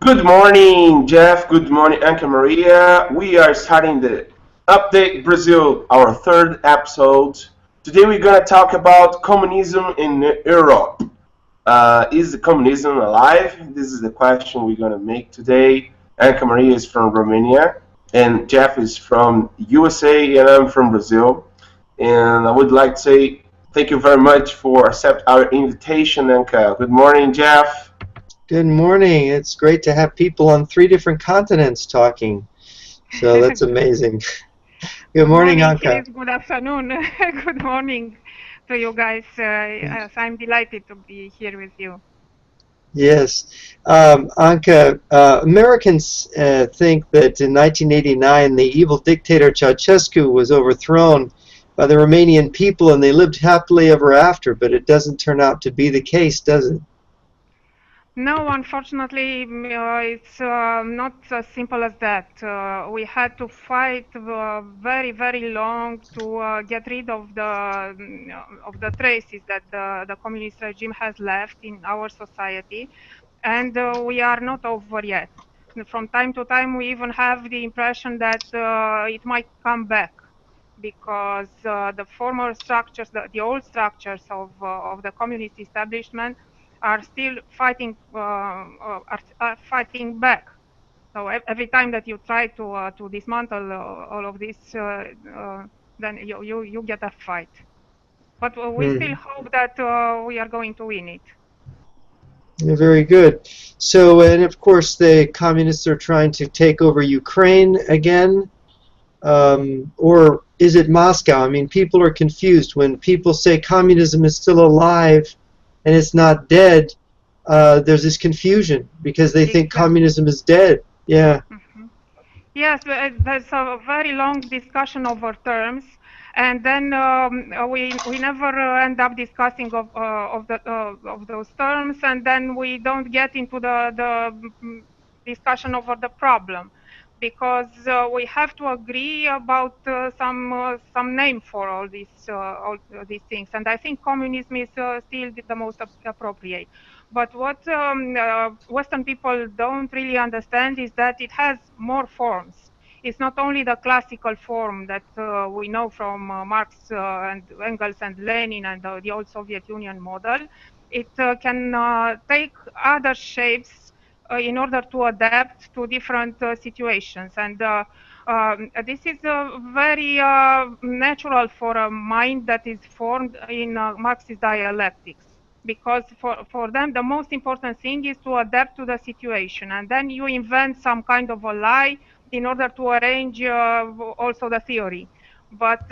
Good morning, Jeff. Good morning, Anka Maria. We are starting the Update Brazil, our third episode. Today we're going to talk about communism in Europe. Is the communism alive? This is the question we're going to make today. Anka Maria is from Romania, and Jeff is from USA, and I'm from Brazil. And I would like to say thank you very much for accepting our invitation, Anka. Good morning, Jeff. Good morning. It's great to have people on 3 different continents talking. So that's amazing. Good morning, Anka. Good afternoon. Good morning to you guys. I'm delighted to be here with you. Yes. Anka, Americans think that in 1989 the evil dictator Ceausescu was overthrown by the Romanian people and they lived happily ever after, but it doesn't turn out to be the case, does it? No, unfortunately, it's not as simple as that. We had to fight very, very long to get rid of the traces that the communist regime has left in our society, and we are not over yet. From time to time, we even have the impression that it might come back, because the former structures, the old structures of the communist establishment are still fighting fighting back. So every time that you try to dismantle all of this, then you get a fight. But we still hope that we are going to win it. Yeah, very good. So, and of course, the communists are trying to take over Ukraine again, or is it Moscow? I mean, people are confused when people say communism is still alive and it's not dead. There's this confusion because they think communism is dead. Yeah. Mm-hmm. Yes, there's a very long discussion over terms, and then we never end up discussing of those terms, and then we don't get into the discussion over the problem, because we have to agree about some name for all these things, and I think communism is still the most appropriate. But what Western people don't really understand is that it has more forms. It's not only the classical form that we know from Marx and Engels and Lenin and the old Soviet Union model. It can take other shapes in order to adapt to different situations. And this is very natural for a mind that is formed in Marxist dialectics. Because for them, the most important thing is to adapt to the situation. And then you invent some kind of a lie in order to arrange also the theory. But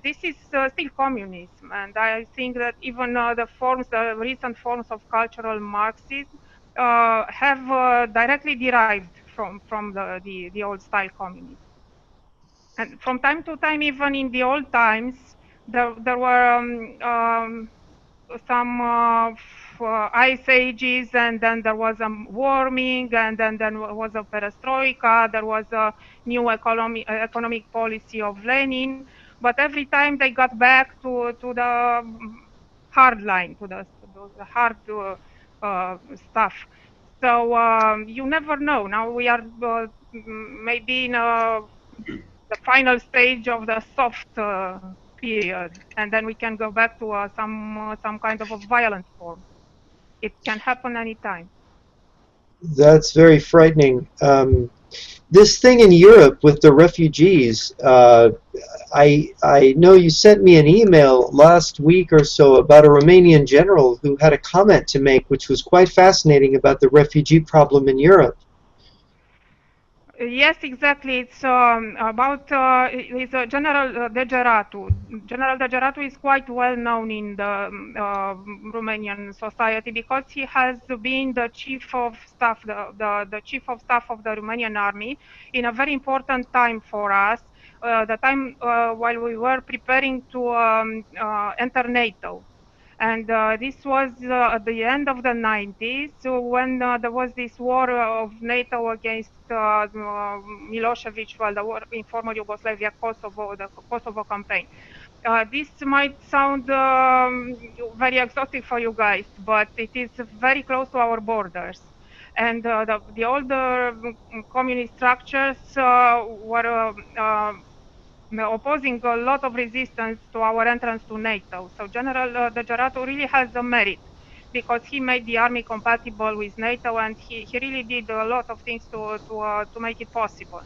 this is still communism. And I think that even the recent forms of cultural Marxism have directly derived from the old style communism. And from time to time, even in the old times, there were some ice ages, and then there was a warming, and then there was a perestroika, there was a new economic policy of Lenin, but every time they got back to the hard line, to the hard stuff. So you never know. Now we are maybe in the final stage of the soft period, and then we can go back to some kind of a violent form. It can happen anytime. That's very frightening. This thing in Europe with the refugees, I know you sent me an email last week or so about a Romanian general who had a comment to make, which was quite fascinating, about the refugee problem in Europe. Yes, exactly. It's about it's General Degeratu. General Degeratu is quite well known in the Romanian society because he has been the chief of staff, the chief of staff of the Romanian army in a very important time for us, the time while we were preparing to enter NATO. And this was at the end of the 90s, so when there was this war of NATO against Milosevic, well, the war in former Yugoslavia, Kosovo, the Kosovo campaign. This might sound very exotic for you guys, but it is very close to our borders. and the older communist structures were opposing a lot of resistance to our entrance to NATO. So General Degeratu really has the merit, because he made the army compatible with NATO, and he really did a lot of things to make it possible.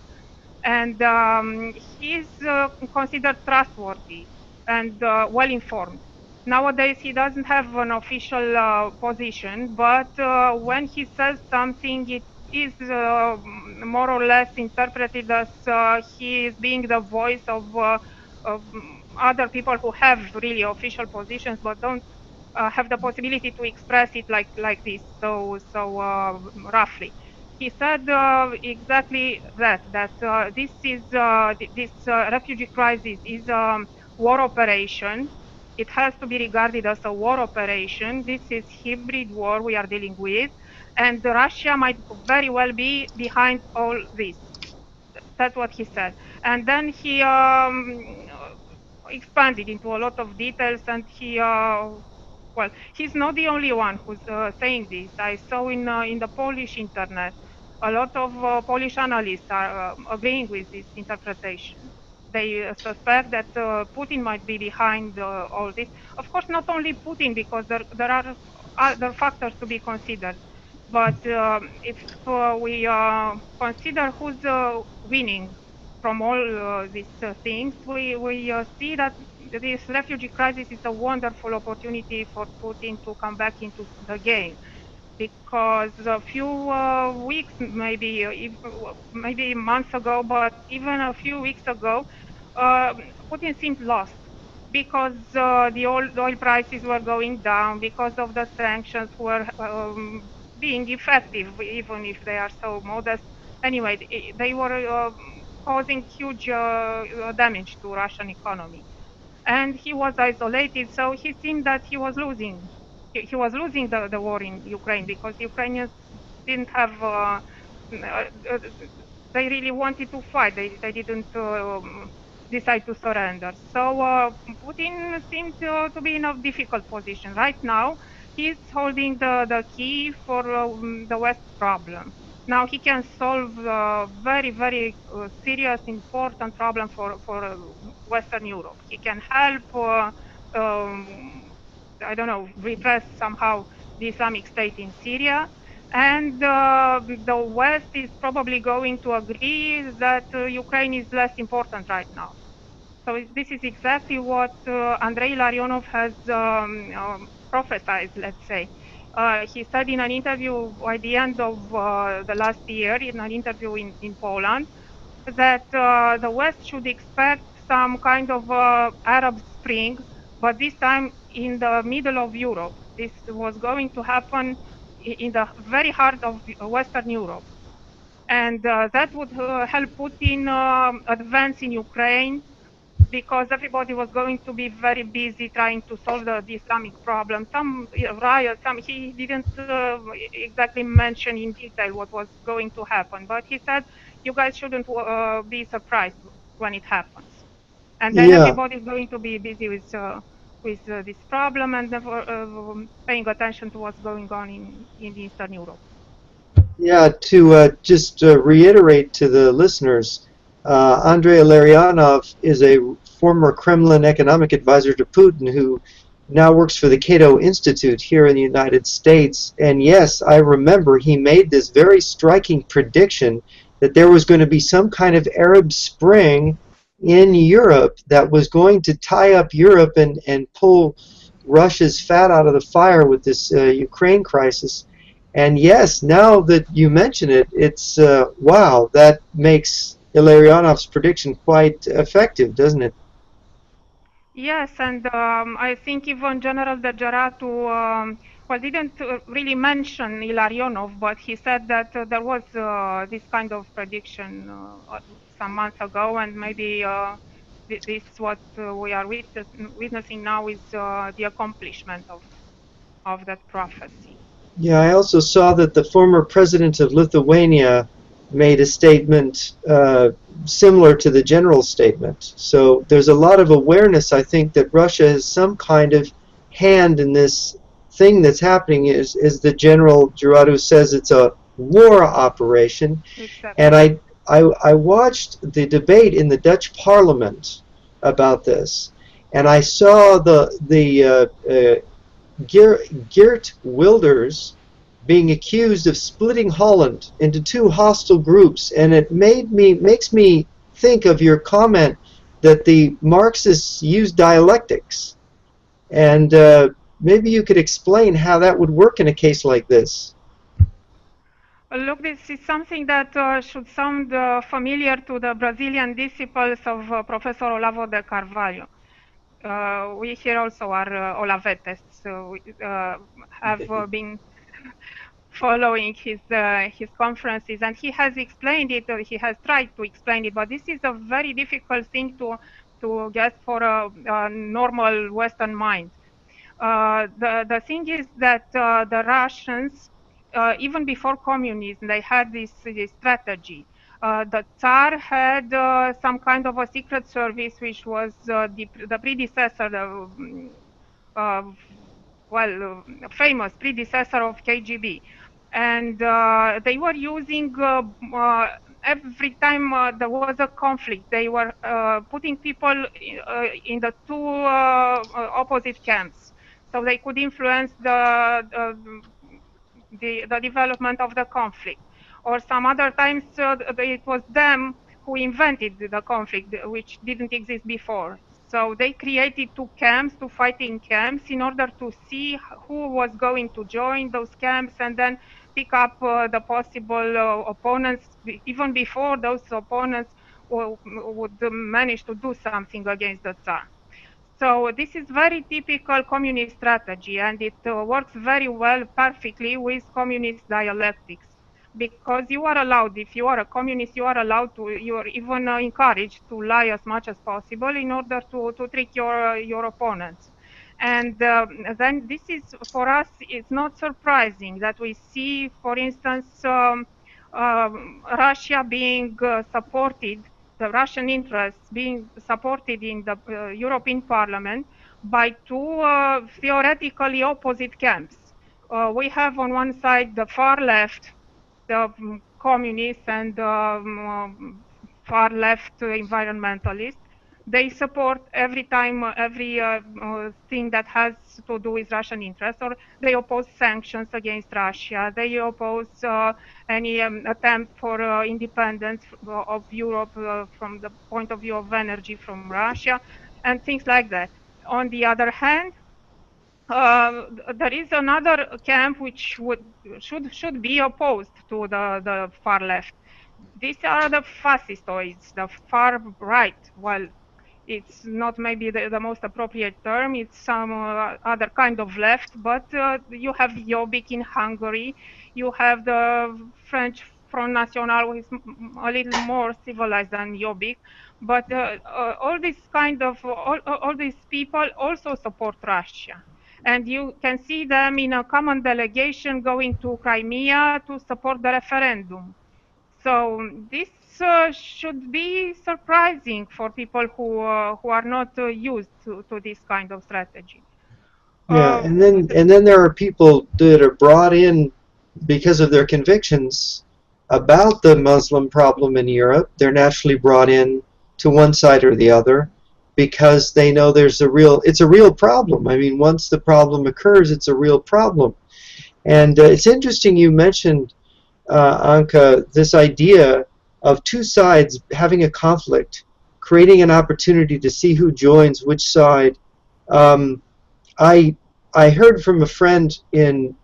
And he's considered trustworthy and well-informed. Nowadays, he doesn't have an official position, but when he says something, it is more or less interpreted as he is being the voice of other people who have really official positions, but don't have the possibility to express it like this, so roughly. He said exactly that this refugee crisis is a war operation. It has to be regarded as a war operation. This is hybrid war we are dealing with, and Russia might very well be behind all this. That's what he said. And then he expanded into a lot of details, and he well, he's not the only one who's saying this. I saw in the Polish internet a lot of Polish analysts are agreeing with this interpretation. They suspect that Putin might be behind all this. Of course, not only Putin, because there are other factors to be considered. But if we consider who's winning from all these things, we see that this refugee crisis is a wonderful opportunity for Putin to come back into the game. Because a few weeks, maybe months ago, but even a few weeks ago, Putin seemed lost, because the oil prices were going down, because of the sanctions were being effective, even if they are so modest. Anyway, they were causing huge damage to Russian economy. And he was isolated, so he seemed that he was losing. He was losing the war in Ukraine, because Ukrainians didn't have. They really wanted to fight. They didn't decide to surrender. So Putin seems to be in a difficult position right now. He's holding the key for the West problem. Now he can solve a very, very serious, important problem for Western Europe. He can help, I don't know, repress somehow the Islamic State in Syria. And the West is probably going to agree that Ukraine is less important right now. So this is exactly what Andrei Larionov has prophesied, let's say. He said in an interview by the end of the last year, in an interview in Poland, that the West should expect some kind of Arab Spring, but this time in the middle of Europe. This was going to happen in the very heart of Western Europe. And that would help Putin advance in Ukraine, because everybody was going to be very busy trying to solve the Islamic problem. Some riots, he didn't exactly mention in detail what was going to happen, but he said, you guys shouldn't be surprised when it happens. And then everybody is going to be busy with this problem, and never paying attention to what's going on in Eastern Europe. Yeah, to just reiterate to the listeners, Andrei Larionov is a former Kremlin economic advisor to Putin who now works for the Cato Institute here in the United States. And yes, I remember he made this very striking prediction that there was going to be some kind of Arab Spring in Europe that was going to tie up Europe and pull Russia's fat out of the fire with this Ukraine crisis. And yes, now that you mention it, it's, wow, that makes Ilarionov's prediction quite effective, doesn't it? Yes, and I think even General Degeratu, well, didn't really mention Ilarionov, but he said that there was this kind of prediction some months ago, and maybe this what we are witnessing now is the accomplishment of that prophecy. Yeah, I also saw that the former president of Lithuania made a statement similar to the general statement. So there's a lot of awareness, I think, that Russia has some kind of hand in this thing that's happening. As the General Gerardo says, it's a war operation. Exactly. And I watched the debate in the Dutch Parliament about this, and I saw Geert Wilders being accused of splitting Holland into two hostile groups, and it makes me think of your comment that the Marxists use dialectics, and maybe you could explain how that would work in a case like this. Look, this is something that should sound familiar to the Brazilian disciples of Professor Olavo de Carvalho. We here also are Olavetes, so we have been following his conferences, and he has explained it, he has tried to explain it, but this is a very difficult thing to get for a normal Western mind. The thing is that the Russians, even before communism, they had this strategy. The Tsar had some kind of a secret service, which was the predecessor, famous predecessor of KGB. And they were using, every time there was a conflict, they were putting people in the two opposite camps, so they could influence the development of the conflict. Or some other times it was them who invented the conflict, which didn't exist before. So they created two camps, two fighting camps, in order to see who was going to join those camps, and then pick up the possible opponents, even before those opponents would manage to do something against the Tsar. So this is very typical communist strategy, and it works very well, perfectly, with communist dialectics, because you are allowed, if you are a communist, you are allowed to, you are even encouraged to lie as much as possible in order to trick your opponents. And then this is, for us, it's not surprising that we see, for instance, Russia being supported, the Russian interests being supported in the European Parliament by two theoretically opposite camps. We have on one side the far left, the communists, and far left environmentalists. They support every time every thing that has to do with Russian interests, or they oppose sanctions against Russia. They oppose any attempt for independence of Europe from the point of view of energy from Russia, and things like that. On the other hand, there is another camp which should be opposed to the far left. These are the fascistoids, the far right. Well, it's not maybe the most appropriate term, it's some other kind of left, but you have Jobbik in Hungary, you have the French Front National, who is a little more civilized than Jobbik, but all these all these people also support Russia. And you can see them in a common delegation going to Crimea to support the referendum. So this should be surprising for people who are not used to this kind of strategy. Yeah, and then there are people that are brought in because of their convictions about the Muslim problem in Europe. They're naturally brought in to one side or the other because they know it's a real problem. I mean, once the problem occurs, it's a real problem. And it's interesting you mentioned, Anka, this idea of two sides having a conflict, creating an opportunity to see who joins which side. I heard from a friend in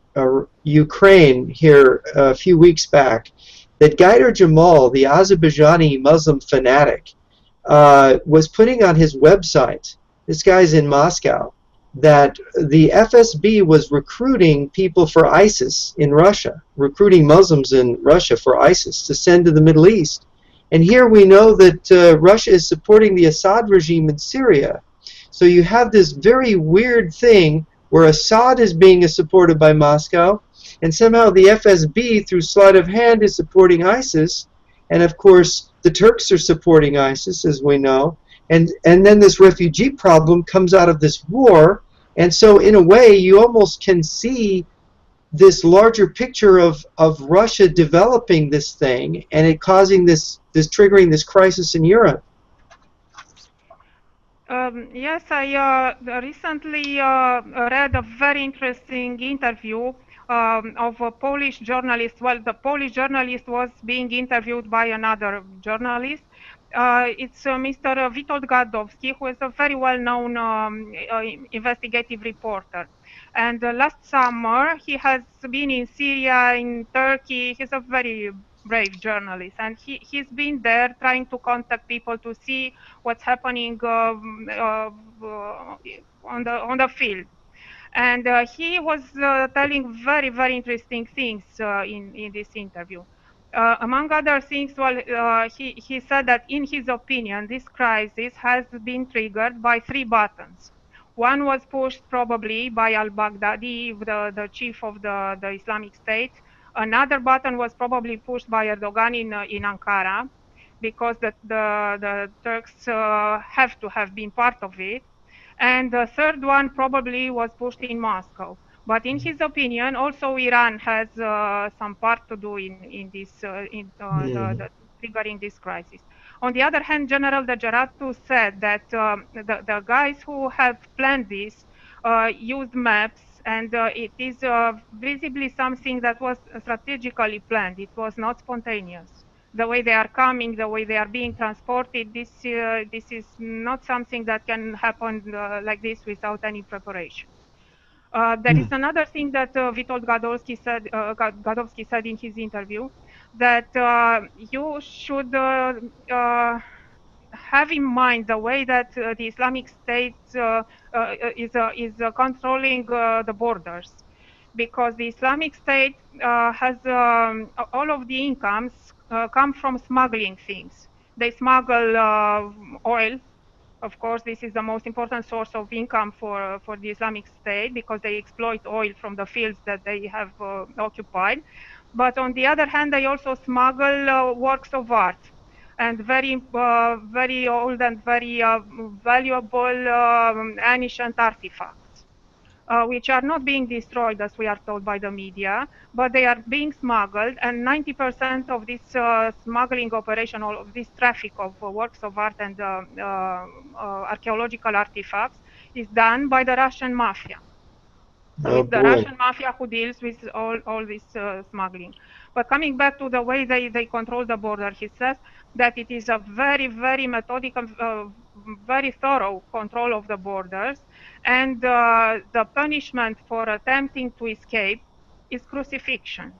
Ukraine here a few weeks back that Gaider Jamal, the Azerbaijani Muslim fanatic, was putting on his website, this guy's in Moscow, that the FSB was recruiting people for ISIS in Russia, recruiting Muslims in Russia for ISIS to send to the Middle East. And here we know that Russia is supporting the Assad regime in Syria. So you have this very weird thing where Assad is being supported by Moscow, and somehow the FSB, through sleight of hand, is supporting ISIS. And of course, the Turks are supporting ISIS, as we know. And then this refugee problem comes out of this war. And so in a way, you almost can see this larger picture of Russia developing this thing and it causing this triggering this crisis in Europe. Yes, I recently read a very interesting interview of a Polish journalist. Well, the Polish journalist was being interviewed by another journalist. It's Mr. Witold Gadowski, who is a very well-known investigative reporter. And last summer, he has been in Syria, in Turkey. He's a very brave journalist, and he's been there trying to contact people to see what's happening on the field. And he was telling very, very interesting things in this interview. Among other things, well, he said that in his opinion, this crisis has been triggered by 3 buttons. One was pushed probably by al-Baghdadi, the chief of the Islamic State. Another button was probably pushed by Erdogan in Ankara, because the Turks have to have been part of it. And the third one probably was pushed in Moscow. But in his opinion, also Iran has some part to do in this, the triggering this crisis. On the other hand, General Degeratu said that the guys who have planned this used maps, and it is visibly something that was strategically planned. It was not spontaneous. The way they are coming, the way they are being transported, this is not something that can happen like this without any preparation. There is another thing that Witold Gadowski said in his interview, that you should have in mind the way that the Islamic State is controlling the borders, because the Islamic State has all of the incomes come from smuggling things. They smuggle oil. Of course, this is the most important source of income for the Islamic State, because they exploit oil from the fields that they have occupied. But on the other hand, they also smuggle works of art and very old and very valuable ancient artifacts, which are not being destroyed, as we are told by the media, but they are being smuggled. And 90% of this smuggling operation, all of this traffic of works of art and archaeological artifacts, is done by the Russian mafia. So it's the Russian mafia who deals with all this smuggling. But coming back to the way they control the border, he says that it is a very, very methodical, very thorough control of the borders. And the punishment for attempting to escape is crucifixion.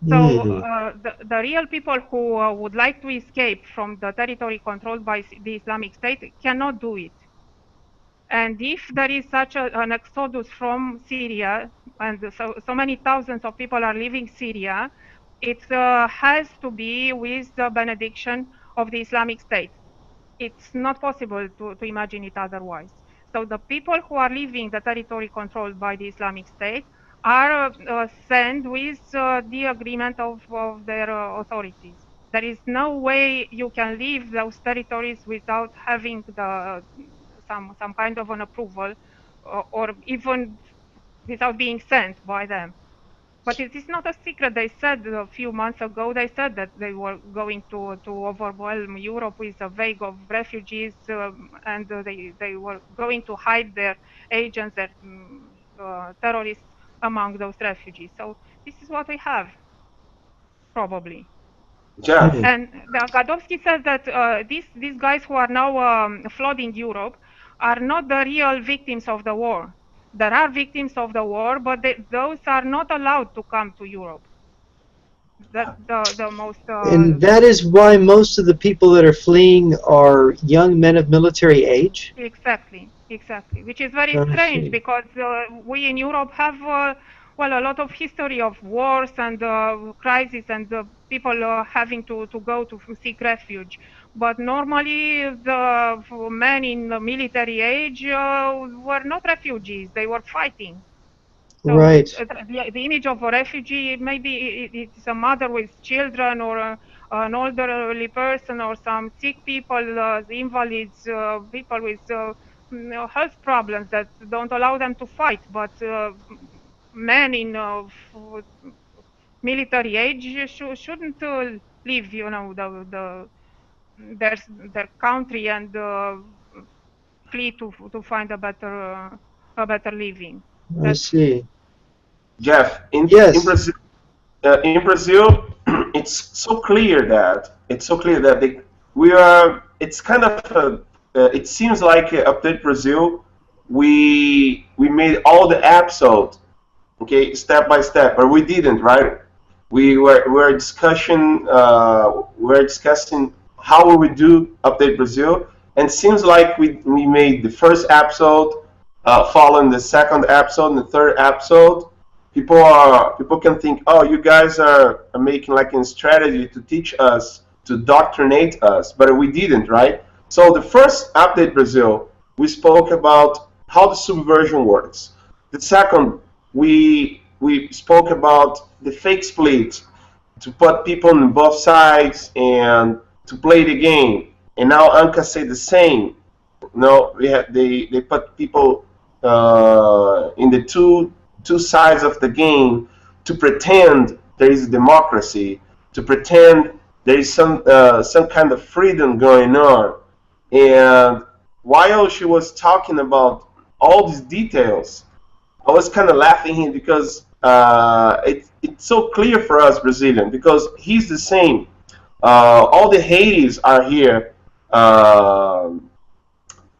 So the real people who would like to escape from the territory controlled by the Islamic State cannot do it. And if there is such an exodus from Syria, and so many thousands of people are leaving Syria, it has to be with the benediction of the Islamic State. It's not possible to imagine it otherwise. So the people who are leaving the territory controlled by the Islamic State are sent with the agreement of their authorities. There is no way you can leave those territories without having some kind of an approval, or even without being sent by them. But it is not a secret. They said a few months ago, they said that they were going to overwhelm Europe with a wave of refugees, and they were going to hide their agents, their terrorists among those refugees. So this is what we have, probably. Jeff. And Gadowski says that these guys who are now flooding Europe are not the real victims of the war. There are victims of the war, but those are not allowed to come to Europe. That's the most... and that is why most of the people that are fleeing are young men of military age? Exactly, which is very strange, because we in Europe have, well, a lot of history of wars and crises, and people having to go to seek refuge. But normally the men in the military age were not refugees, they were fighting. So right. The image of a refugee, maybe it's a mother with children, or an elderly person, or some sick people, invalids, people with health problems that don't allow them to fight. But men in military age shouldn't leave, you know, their country and flee to find a better living. I see. Jeff, in Brazil, it's so clear that we are. It's kind of it seems like Update Brazil. We made all the episodes, okay, step by step, but we didn't, right? We were discussing how we would do Update Brazil, and seems like we made the first episode, following the second episode and the third episode. People can think, oh, you guys are making like a strategy to teach us, to doctrinate us, but we didn't, right? So the first Update Brazil, we spoke about how the subversion works. The second, we spoke about the fake split, to put people on both sides and to play the game. And now Anka said the same. No, they put people in the two sides of the game to pretend there is democracy, to pretend there is some kind of freedom going on. And while she was talking about all these details, I was kind of laughing here because it's so clear for us Brazilian, because he's the same. All the Hades are here. All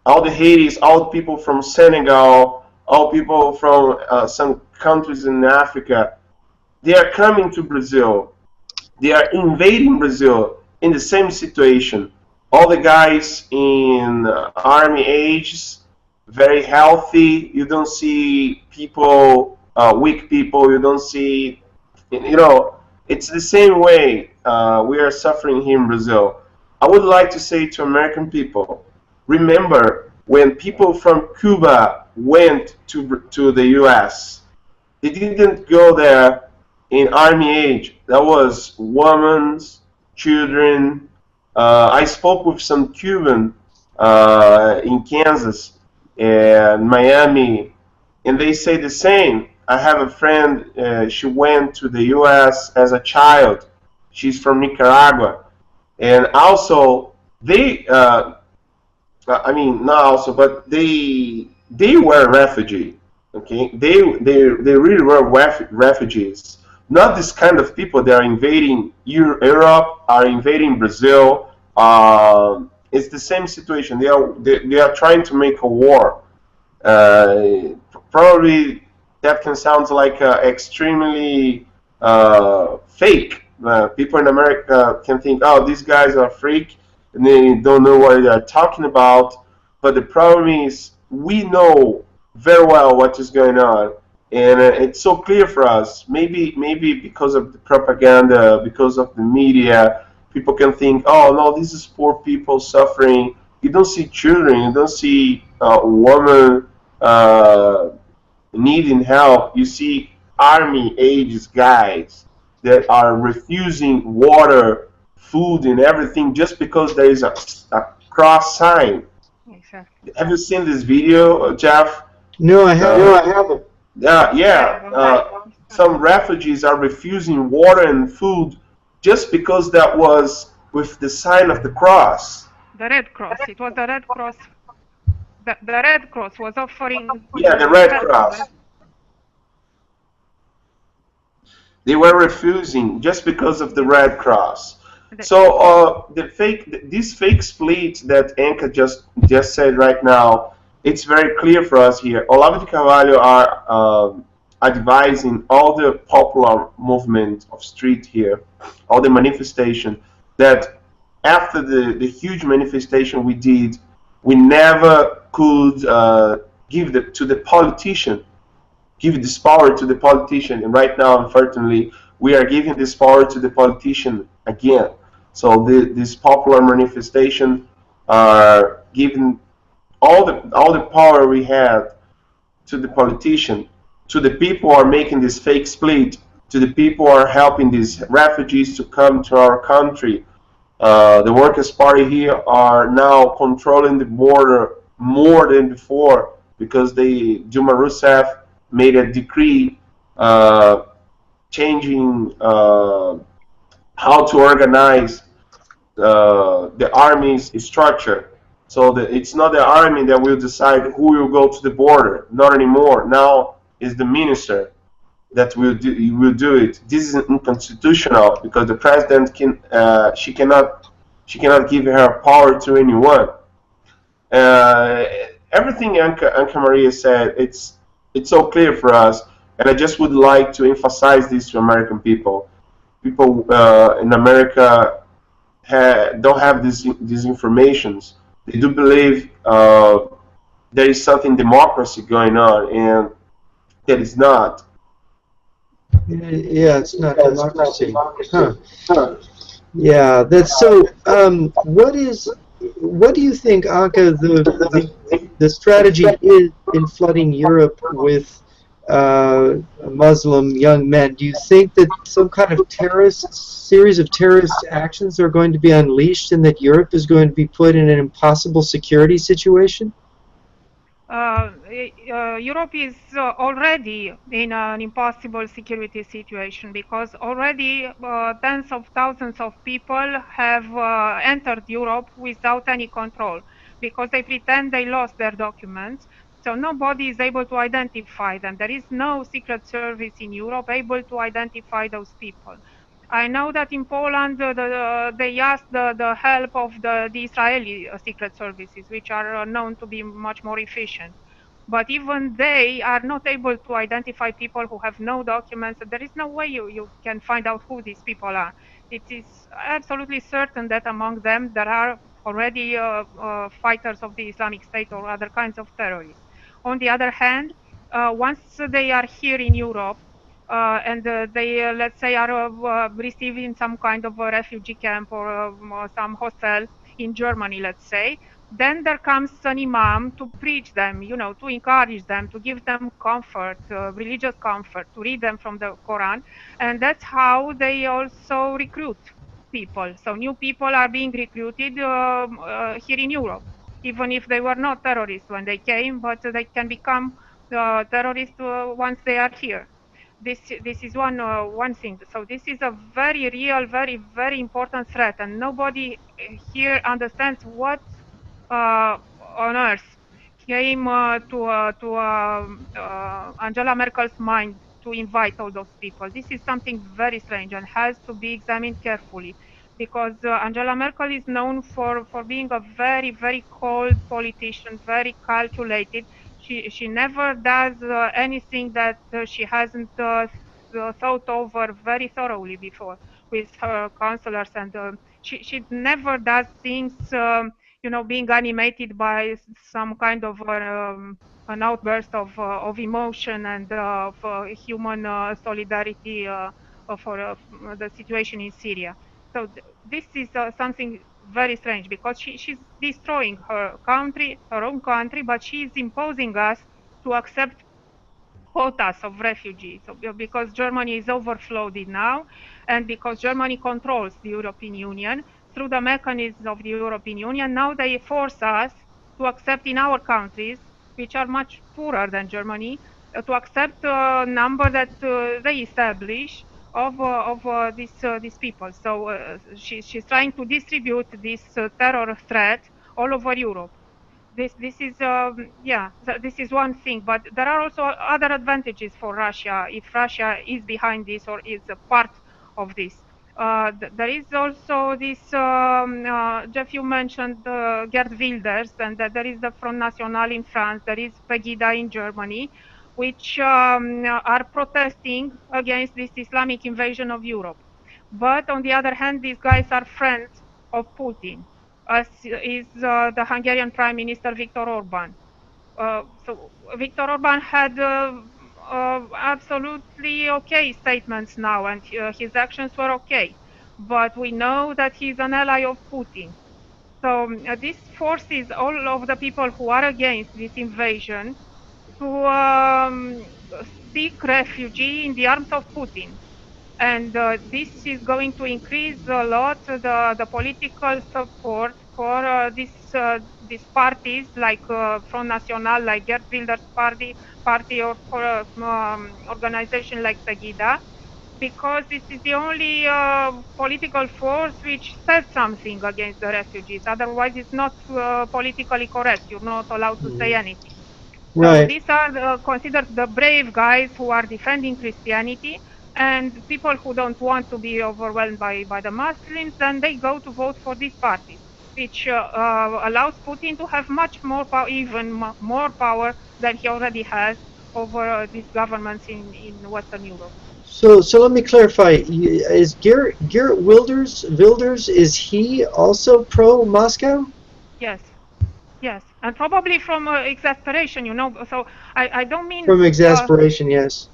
the Hades, all the people from Senegal, all people from some countries in Africa, they are coming to Brazil. They are invading Brazil in the same situation. All the guys in army ages, very healthy. You don't see people, weak people. You don't see, you know, it's the same way we are suffering here in Brazil. I would like to say to American people, remember when people from Cuba went to the U.S., they didn't go there in army age. That was women, children. I spoke with some Cuban in Kansas and Miami, and they say the same. I have a friend, she went to the U.S. as a child. She's from Nicaragua. And also, they, I mean, not also, but they were refugees. Okay, they really were refugees. Not this kind of people that are invading Europe, are invading Brazil. It's the same situation. They are trying to make a war. Probably that can sound like extremely fake. People in America can think, oh, these guys are freak, and they don't know what they are talking about. But the problem is, we know very well what is going on, and it's so clear for us. Maybe because of the propaganda, because of the media, people can think, oh no, this is poor people suffering. You don't see children, you don't see women needing help. You see army age guys that are refusing water, food, and everything just because there is a cross sign. Exactly. Have you seen this video, Jeff? No, I haven't. Some refugees are refusing water and food just because that was with the sign of the cross. The Red Cross. It was the Red Cross. The Red Cross was offering. Yeah, the Red Cross. They were refusing just because of the Red Cross. So this fake split that Anka just said right now, it's very clear for us here. Olavo de Carvalho are advising all the popular movement of street here, all the manifestation, that after the huge manifestation we did, we never could give to the politician, give this power to the politician. And right now, unfortunately, we are giving this power to the politician again. So this popular manifestation are giving all the power we had to the politician, to the people who are making this fake split, to the people who are helping these refugees to come to our country. The Workers' Party here are now controlling the border more than before, because Dilma Rousseff made a decree changing how to organize the army's structure, so that it's not the army that will decide who will go to the border. Not anymore. Now is the minister that will do it. This is unconstitutional because the president she cannot give her power to anyone. Everything Anka Maria said, it's so clear for us, and I just would like to emphasize this to American people. People in America don't have these informations. They do believe there is something democracy going on, and that is not. Yeah, it's not democracy. Huh. Yeah, that's so. What do you think, Anka, the strategy is in flooding Europe with Muslim young men? Do you think that some kind of series of terrorist actions are going to be unleashed, and that Europe is going to be put in an impossible security situation? Europe is already in an impossible security situation, because already tens of thousands of people have entered Europe without any control, because they pretend they lost their documents. So nobody is able to identify them. There is no secret service in Europe able to identify those people. I know that in Poland they asked the help of the Israeli secret services, which are known to be much more efficient. But even they are not able to identify people who have no documents. There is no way you can find out who these people are. It is absolutely certain that among them there are already fighters of the Islamic State or other kinds of terrorists. On the other hand, once they are here in Europe, and they, let's say, are receiving some kind of a refugee camp or some hostel in Germany, let's say, then there comes an imam to preach them, to encourage them, to give them comfort, religious comfort, to read them from the Quran. And that's how they also recruit people. So new people are being recruited here in Europe, even if they were not terrorists when they came, but they can become terrorists once they are here. This is one thing. So this is a very real, very, very important threat, and nobody here understands what on earth came to Angela Merkel's mind to invite all those people. This is something very strange and has to be examined carefully, because Angela Merkel is known for being a very, very cold politician, very calculated. She never does anything that she hasn't thought over very thoroughly before with her counselors, and she never does things being animated by some kind of an outburst of emotion and of human solidarity for the situation in Syria. So this is something very strange, because she's destroying her country, her own country, but she is imposing us to accept quotas of refugees. So, because Germany is overflowed now, and because Germany controls the European Union through the mechanisms of the European Union, now they force us to accept in our countries, which are much poorer than Germany, to accept a number that they establish of these people. So she's trying to distribute this terror threat all over Europe. This is this is one thing, but there are also other advantages for Russia if Russia is behind this or is a part of this. There is also this, Jeff, you mentioned Gerd Wilders, and that there is the Front National in France, there is Pegida in Germany, which are protesting against this Islamic invasion of Europe. But on the other hand, these guys are friends of Putin, as is the Hungarian Prime Minister Viktor Orban. So Viktor Orban had absolutely okay statements now, and his actions were okay. But we know that he's an ally of Putin. So this forces all of the people who are against this invasion to seek refuge in the arms of Putin. And this is going to increase a lot the political support for these parties like Front National, like Gert Wilders' party, or for organization like Pegida, because this is the only political force which says something against the refugees. Otherwise, it's not politically correct. You're not allowed to say anything. Right. So these are considered the brave guys who are defending Christianity, and people who don't want to be overwhelmed by the Muslims, then they go to vote for these parties, which allows Putin to have much more power, even more power than he already has over these governments in Western Europe. So let me clarify. Is Geert Wilders, is he also pro-Moscow? Yes. Yes, and probably from exasperation, you know. So I don't mean from exasperation. Yes.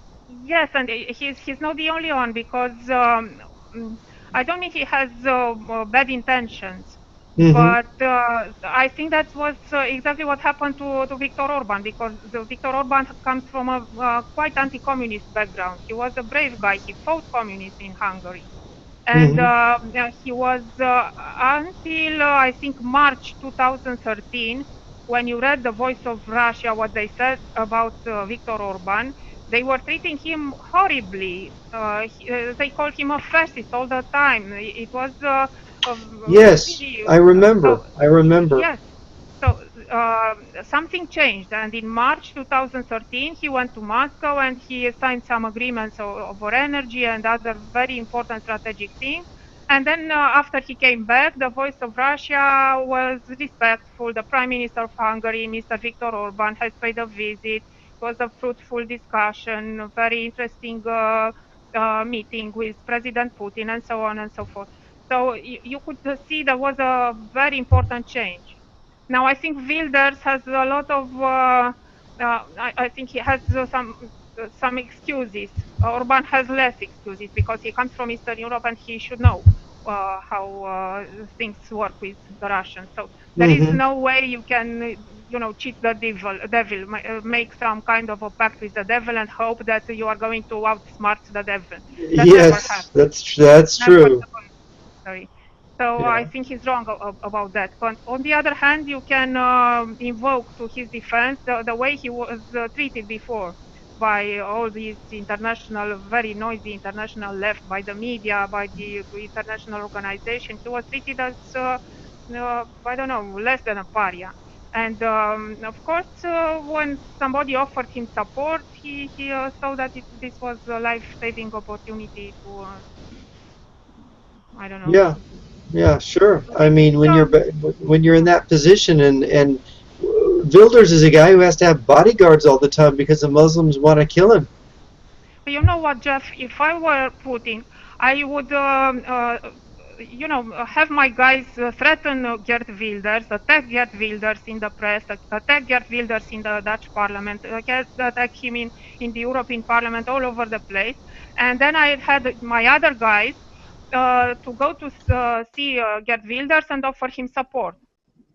Yes, and he's not the only one, because I don't mean he has bad intentions, but I think that was exactly what happened to Viktor Orban, because Viktor Orban comes from a quite anti-communist background. He was a brave guy. He fought communism in Hungary. And he was until I think March 2013, when you read The Voice of Russia, what they said about Viktor Orban, they were treating him horribly. They called him a fascist all the time. It was yes, really, I remember. I remember. Yes. So something changed, and in March 2013 he went to Moscow and he signed some agreements over energy and other very important strategic things. And then after he came back, the Voice of Russia was respectful. The Prime Minister of Hungary, Mr. Viktor Orban, has paid a visit. It was a fruitful discussion, a very interesting meeting with President Putin, and so on and so forth. So you could see there was a very important change. Now I think Wilders has a lot of. I think he has some excuses. Orban has less excuses because he comes from Eastern Europe and he should know how things work with the Russians. So there is no way you can, cheat the devil, make some kind of a pact with the devil and hope that you are going to outsmart the devil. That yes, that's true. Sorry. So yeah. I think he's wrong about that. But on the other hand, you can invoke to his defense the way he was treated before by all these international, very noisy international left, by the media, by the international organization. He was treated as, I don't know, less than a pariah. And of course, when somebody offered him support, he saw that this was a life-saving opportunity to, I don't know. Yeah, sure. I mean, when you're in that position, and Wilders is a guy who has to have bodyguards all the time because the Muslims want to kill him. You know what, Jeff? If I were Putin, I would, have my guys threaten Geert Wilders, attack Geert Wilders in the press, attack Geert Wilders in the Dutch Parliament, attack him in the European Parliament, all over the place, and then I had my other guys to go to see Geert Wilders and offer him support.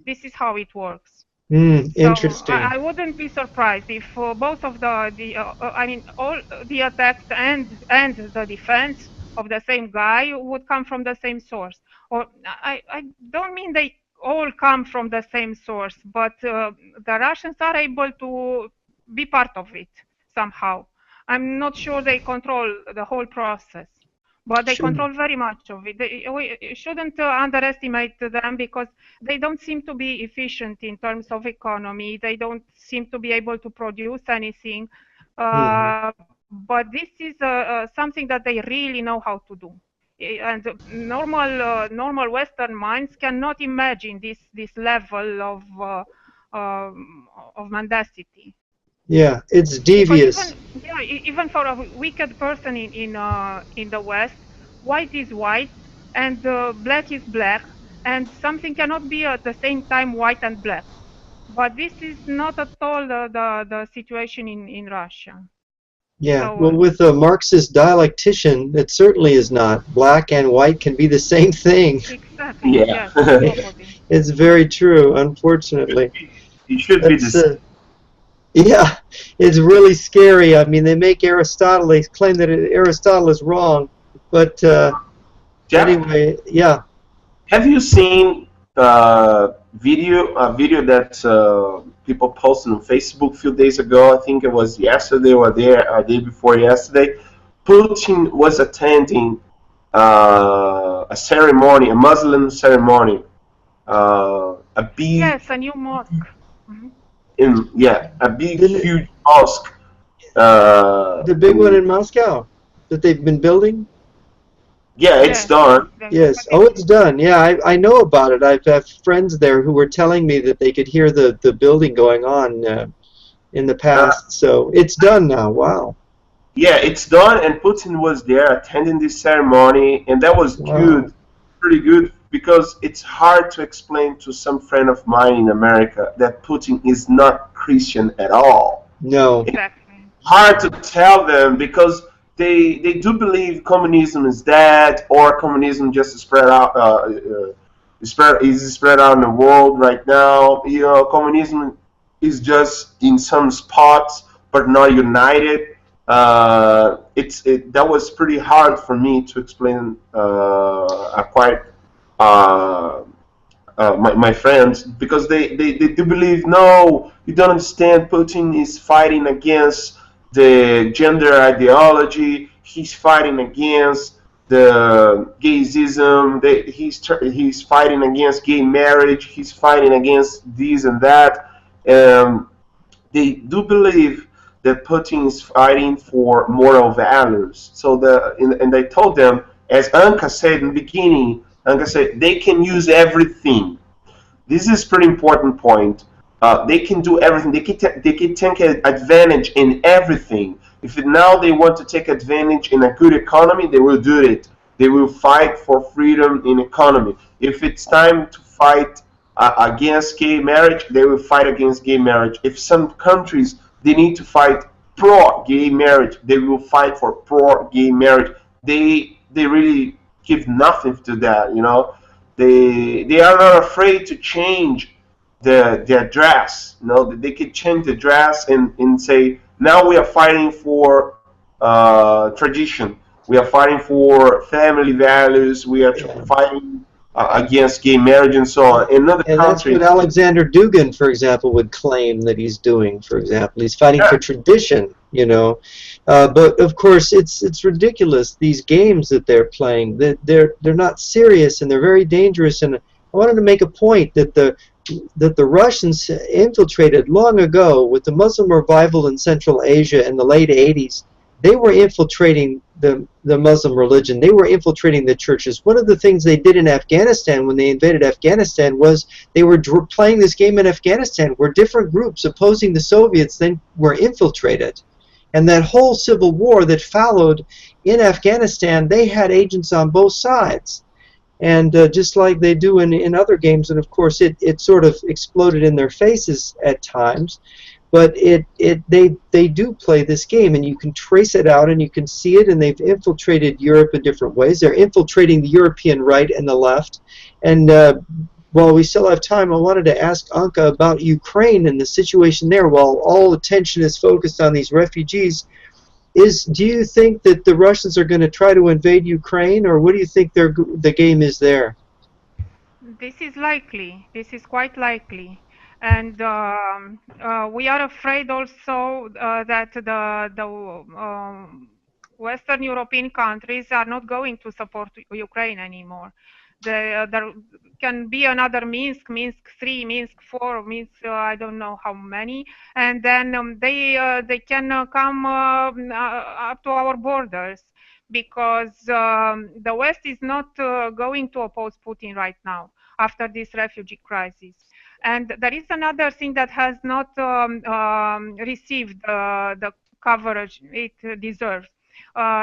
This is how it works. Interesting. So I wouldn't be surprised if both of all the attacks and the defense of the same guy would come from the same source. Or I don't mean they all come from the same source, but the Russians are able to be part of it somehow. I'm not sure they control the whole process, but they control very much of it. We shouldn't underestimate them because they don't seem to be efficient in terms of economy. They don't seem to be able to produce anything. But this is something that they really know how to do. And normal Western minds cannot imagine this level of mendacity. Yeah, it's devious. Even for a wicked person in the West, white is white and black is black, and something cannot be at the same time white and black. But this is not at all the situation in Russia. Yeah, So, well, with a Marxist dialectician, it certainly is not. Black and white can be the same thing. Exactly. Yeah. Yes, it's very true, unfortunately. It should be the same. Yeah, it's really scary. I mean, they make Aristotle, they claim that Aristotle is wrong, but Jeff, anyway, yeah. Have you seen a video that people posted on Facebook a few days ago. I think it was yesterday or a day before yesterday. Putin was attending a ceremony, a Muslim ceremony, a big, yes, a new mosque. a big, huge mosque. The big one in Moscow that they've been building? Yeah, it's done. Yes. Oh, it's done. Yeah, I know about it. I've had friends there who were telling me that they could hear the building going on in the past. So it's done now. Wow. Yeah, it's done, and Putin was there attending this ceremony, and that was good, pretty good, because it's hard to explain to some friend of mine in America that Putin is not Christian at all. No. Exactly. Hard to tell them because they do believe communism is dead, or communism just spread out is spread out in the world right now. You know, communism is just in some spots but not united. That was pretty hard for me to explain my friends, because they do believe, no, you don't understand, Putin is fighting against the gender ideology, he's fighting against the gayism, he's fighting against gay marriage, he's fighting against this and that. They do believe that Putin is fighting for moral values. So and I told them, as Anka said in the beginning, Anka said they can use everything. This is a pretty important point. They can do everything. They can take advantage in everything. If now they want to take advantage in a good economy, they will do it. They will fight for freedom in economy. If it's time to fight against gay marriage, they will fight against gay marriage. If some countries they need to fight pro-gay marriage, they will fight for pro-gay marriage. They really give nothing to that, you know. They are not afraid to change their dress. You know, they can change the dress and say, now we are fighting for tradition. We are fighting for family values. We are fighting against gay marriage and so on. In other countries, that's what Alexander Dugin, for example, would claim that he's doing. For example, he's fighting for tradition, you know. But of course, it's ridiculous. These games that they're playing, they're not serious and they're very dangerous. And I wanted to make a point that the Russians infiltrated long ago with the Muslim revival in Central Asia in the late 80s. They were infiltrating the Muslim religion. They were infiltrating the churches. One of the things they did in Afghanistan when they invaded Afghanistan was they were playing this game in Afghanistan where different groups opposing the Soviets then were infiltrated. And that whole civil war that followed in Afghanistan, they had agents on both sides. And just like they do in other games, and of course it sort of exploded in their faces at times. But they do play this game, and you can trace it out, and you can see it, and they've infiltrated Europe in different ways. They're infiltrating the European right and the left. And while we still have time, I wanted to ask Anka about Ukraine and the situation there. While all attention is focused on these refugees, do you think that the Russians are going to try to invade Ukraine, or what do you think the game is there? This is likely. This is quite likely. And we are afraid also that the Western European countries are not going to support Ukraine anymore. There can be another Minsk 3, Minsk 4, Minsk I don't know how many, and then they can come up to our borders, because the West is not going to oppose Putin right now after this refugee crisis. And there is another thing that has not received the coverage it deserves.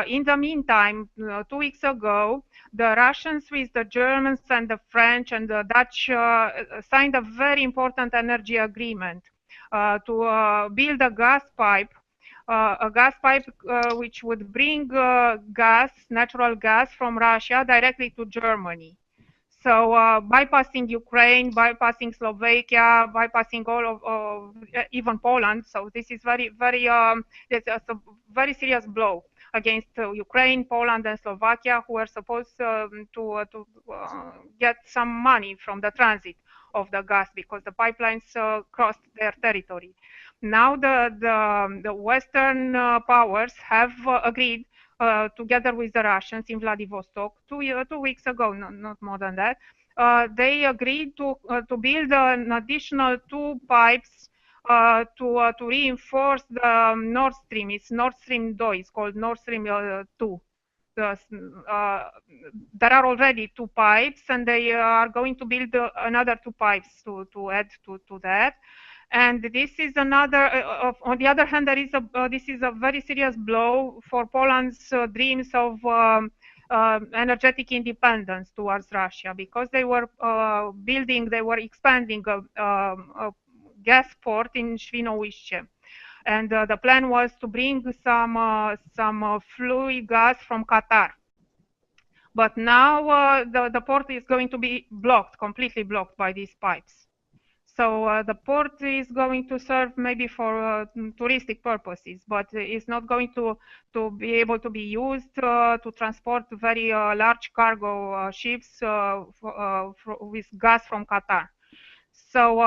In the meantime, 2 weeks ago, the Russians with the Germans and the French and the Dutch signed a very important energy agreement to build a gas pipe which would bring natural gas from Russia directly to Germany. So bypassing Ukraine, bypassing Slovakia, bypassing all of even Poland. So this is it's a very serious blow against Ukraine, Poland, and Slovakia, who were supposed to get some money from the transit of the gas because the pipelines crossed their territory. Now the Western powers have agreed, together with the Russians in Vladivostok 2 weeks ago, not more than that. They agreed to build an additional 2 pipes to reinforce the Nord Stream. It's Nord Stream 2. It's called Nord Stream 2. There are already 2 pipes, and they are going to build another 2 pipes to add to that. And this is another. On the other hand, this is a very serious blow for Poland's dreams of energetic independence towards Russia, because they were expanding a gas port in Świnoujście, and the plan was to bring some fluid gas from Qatar. But now the port is going to be completely blocked by these pipes. So the port is going to serve maybe for touristic purposes, but it's not going to be able to be used to transport very large cargo ships with gas from Qatar. So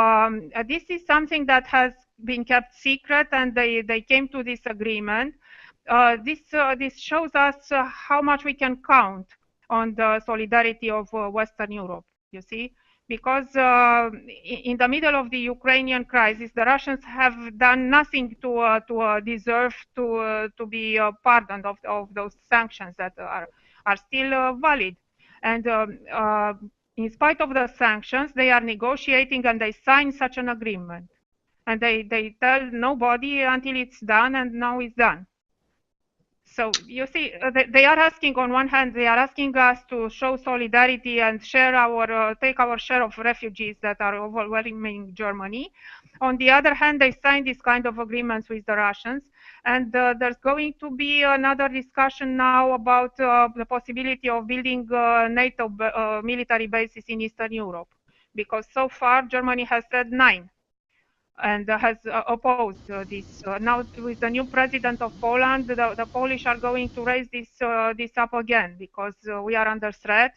this is something that has been kept secret, and they came to this agreement. This shows us how much we can count on the solidarity of Western Europe, you see. Because in the middle of the Ukrainian crisis, the Russians have done nothing to deserve to be pardoned of those sanctions that are still valid. And in spite of the sanctions, they are negotiating, and they sign such an agreement. And they tell nobody until it's done, and now it's done. So you see, they are asking, on one hand, they are asking us to show solidarity and take our share of refugees that are overwhelming Germany. On the other hand, they signed this kind of agreements with the Russians, and there's going to be another discussion now about the possibility of building NATO military bases in Eastern Europe, because so far Germany has said 9. And has opposed this. Now, with the new president of Poland, the Polish are going to raise this up again, because we are under threat,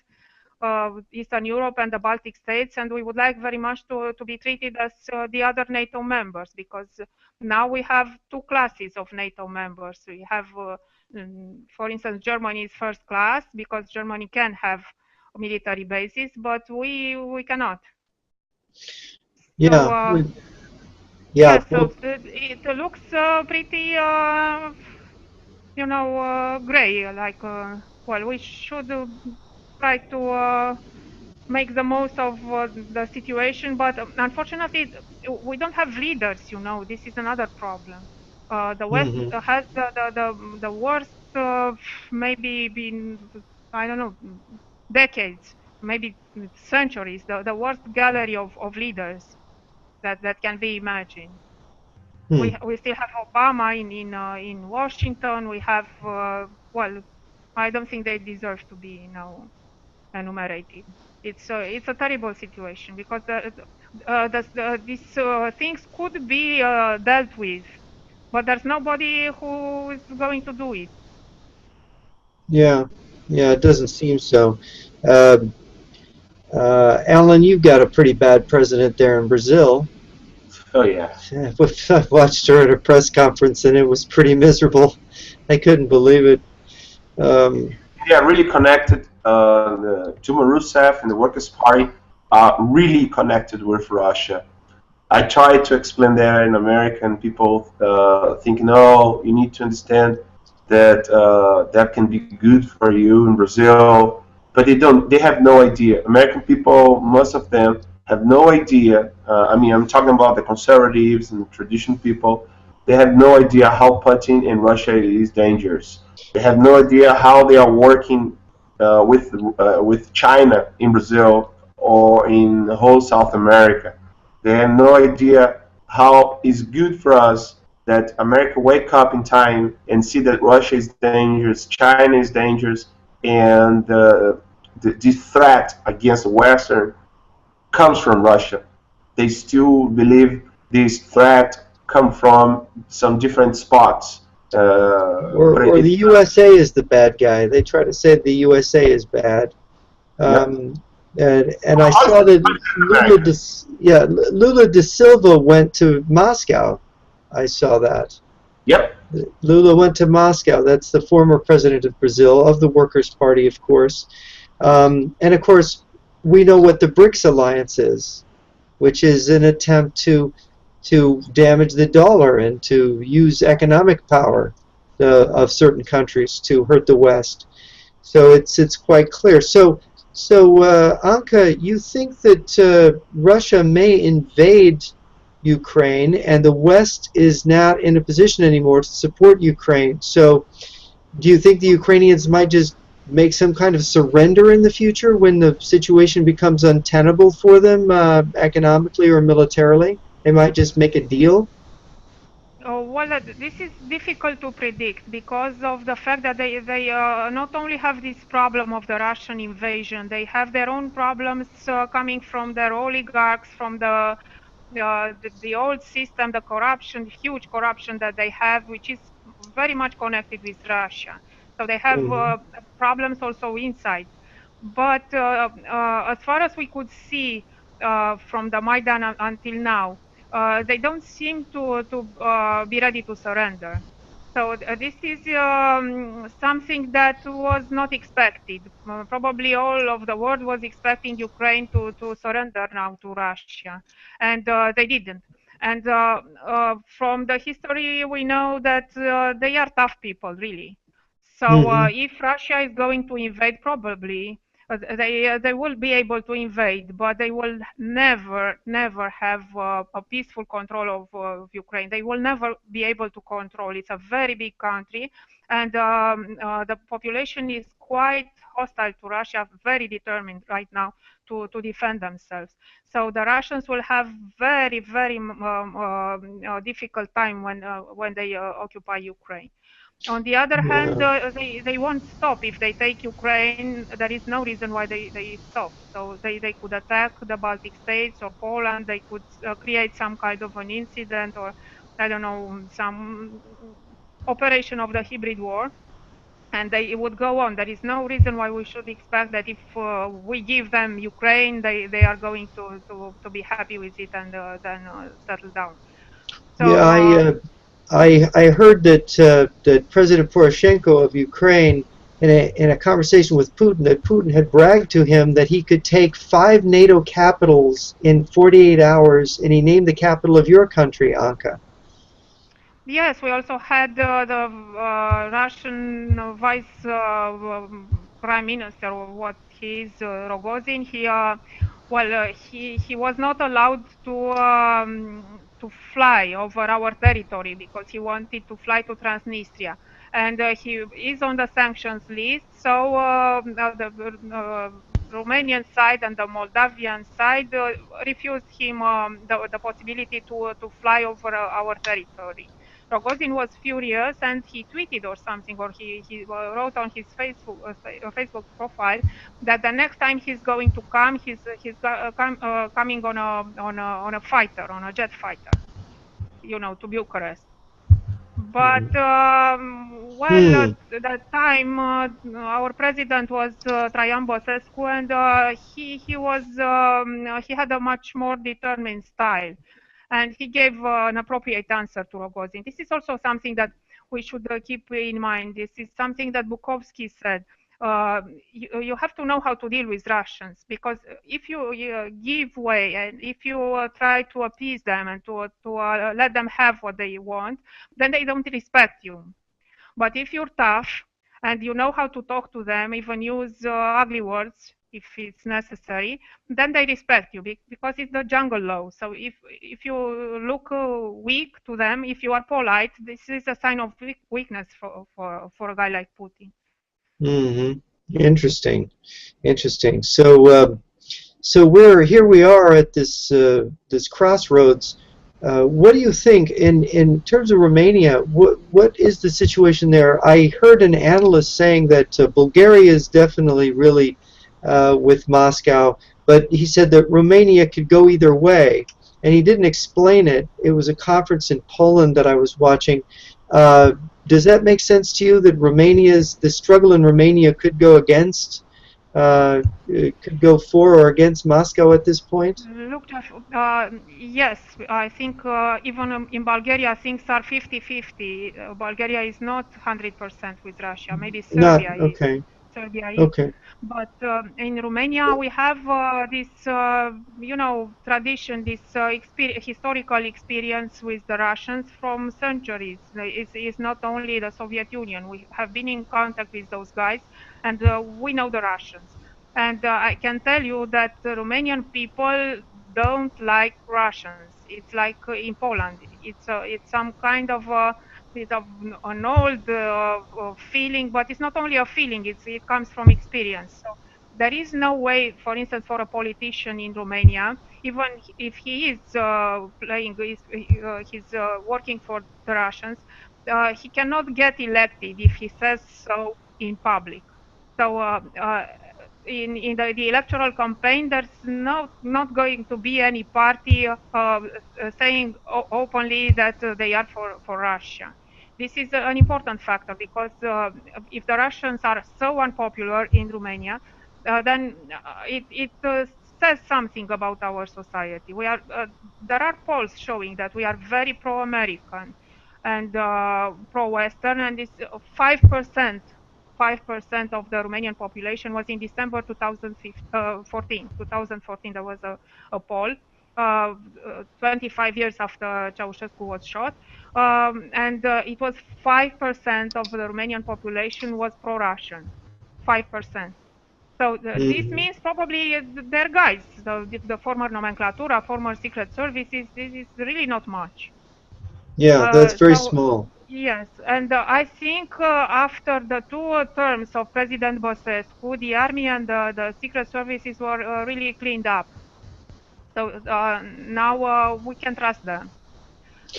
Eastern Europe and the Baltic states, and we would like very much to be treated as the other NATO members, because now we have 2 classes of NATO members. We have, for instance, Germany is first class, because Germany can have military bases, but we cannot. Yeah. So, yeah, so it looks pretty, gray. Like, well, we should try to make the most of the situation, but unfortunately, we don't have leaders. This is another problem. The West has the worst, maybe been, I don't know, decades, maybe centuries, the worst gallery of leaders that can be imagined. We still have Obama in Washington. We have well, I don't think they deserve to be enumerated. It's a terrible situation, because these things could be dealt with, but there's nobody who is going to do it. Yeah, it doesn't seem so. Alan, you've got a pretty bad president there in Brazil. Oh, yeah. I watched her at a press conference, and it was pretty miserable. I couldn't believe it. Yeah, really connected. Dilma Rousseff and the Workers' Party are really connected with Russia. I tried to explain that in American people think, no, you need to understand that that can be good for you in Brazil, but they don't. They have no idea. American people, most of them, have no idea. I mean, I'm talking about the conservatives and the traditional people. They have no idea how Putin in Russia is dangerous. They have no idea how they are working with China in Brazil or in the whole South America. They have no idea how it's good for us that America wake up in time and see that Russia is dangerous, China is dangerous, and this threat against the Western comes from Russia. They still believe this threat comes from some different spots. Or the USA is the bad guy. They try to say the USA is bad. And I saw that Lula da Silva went to Moscow. I saw that. Yep. Lula went to Moscow. That's the former president of Brazil, of the Workers' Party, of course. And of course, we know what the BRICS alliance is, which is an attempt to damage the dollar and to use economic power of certain countries to hurt the West. So it's quite clear. So Anka, you think that Russia may invade Ukraine, and the West is not in a position anymore to support Ukraine. So do you think the Ukrainians might just make some kind of surrender in the future when the situation becomes untenable for them economically or militarily? They might just make a deal? Well, this is difficult to predict because of the fact that they not only have this problem of the Russian invasion, they have their own problems coming from their oligarchs, from the old system, the corruption, huge corruption that they have, which is very much connected with Russia. So they have problems also inside. But as far as we could see from the Maidan until now, they don't seem to be ready to surrender. So this is something that was not expected. Probably all of the world was expecting Ukraine to surrender now to Russia, and they didn't. And from the history, we know that they are tough people, really. So if Russia is going to invade, probably they will be able to invade, but they will never have a peaceful control of Ukraine. They will never be able to control. It's a very big country, and the population is quite hostile to Russia, very determined right now to defend themselves. So the Russians will have very difficult time when they occupy Ukraine. On the other hand, they won't stop. If they take Ukraine, there is no reason why they stop. So they could attack the Baltic states or Poland. They could create some kind of an incident, or I don't know, some operation of the hybrid war, and it would go on. There is no reason why we should expect that if we give them Ukraine, they are going to be happy with it and then settle down. So, yeah, I heard that that President Poroshenko of Ukraine, in a conversation with Putin, that Putin had bragged to him that he could take 5 NATO capitals in 48 hours, and he named the capital of your country, Anka. Yes, we also had the Russian vice prime minister, or what he is, Rogozin. He was not allowed to fly over our territory because he wanted to fly to Transnistria, and he is on the sanctions list. So the Romanian side and the Moldavian side refused him the possibility to fly over our territory. Rogozin was furious, and he tweeted or something, or he wrote on his Facebook profile that the next time he's going to come, he's coming on a fighter, on a jet fighter, you know, to Bucharest. But at that time, our president was Traian Băsescu, and he had a much more determined style, and he gave an appropriate answer to Rogozin. This is also something that we should keep in mind. This is something that Bukovsky said. You have to know how to deal with Russians, because if you give way and if you try to appease them and to let them have what they want, then they don't respect you. But if you're tough and you know how to talk to them, even use ugly words if it's necessary, then they respect you, because it's the jungle law. So if you look weak to them, if you are polite, this is a sign of weakness for a guy like Putin. Interesting. So here we are at this this crossroads. What do you think in terms of Romania? What is the situation there? I heard an analyst saying that Bulgaria is definitely really with Moscow, but he said that Romania could go either way, and he didn't explain it. It was a conference in Poland that I was watching. Does that make sense to you that the struggle in Romania could go against, could go for or against Moscow at this point? Look, Jeff, yes, I think even in Bulgaria things are 50-50. Bulgaria is not 100% with Russia. Maybe Serbia is. Okay. Serbia is. Okay. But in Romania we have this, tradition, this historical experience with the Russians from centuries. It's not only the Soviet Union. We have been in contact with those guys, and we know the Russians. And I can tell you that the Romanian people don't like Russians. It's like in Poland. It's some kind of an old feeling, but it's not only a feeling. It comes from experience. So there is no way, for instance, for a politician in Romania, even if he is he's working for the Russians, he cannot get elected if he says so in public. So in the electoral campaign, there's not going to be any party saying openly that they are for Russia. This is an important factor because if the Russians are so unpopular in Romania, then it says something about our society. There are polls showing that we are very pro-American and pro-Western, and it's 5%. 5% of the Romanian population was in December 2014. 2014, there was a poll, 25 years after Ceausescu was shot, and it was 5% of the Romanian population was pro-Russian, 5%. So this means probably their guys, the former nomenclatura, former secret services, this is really not much. Yeah, that's very small. Yes, and I think after the 2 terms of President Băsescu, the army and the secret services were really cleaned up. So now we can trust them.